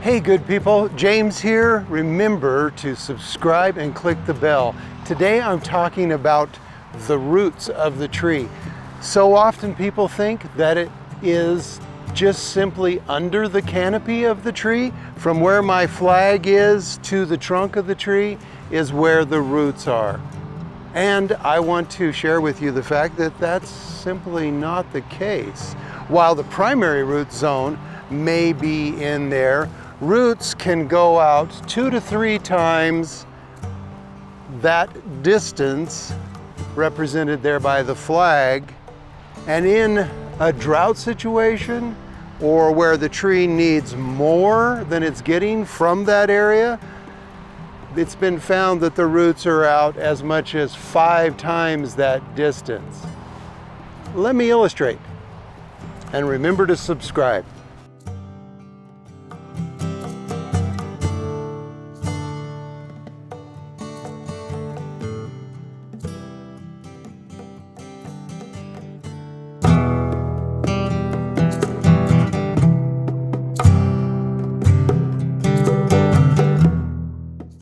Hey good people, James here. Remember to subscribe and click the bell. Today I'm talking about the roots of the tree. So often people think that it is just simply under the canopy of the tree. From where my flag is to the trunk of the tree is where the roots are. And I want to share with you the fact that that's simply not the case. While the primary root zone may be in there, roots can go out 2 to 3 times that distance represented there by the flag. And in a drought situation or where the tree needs more than it's getting from that area, it's been found that the roots are out as much as 5 times that distance. Let me illustrate. And remember to subscribe.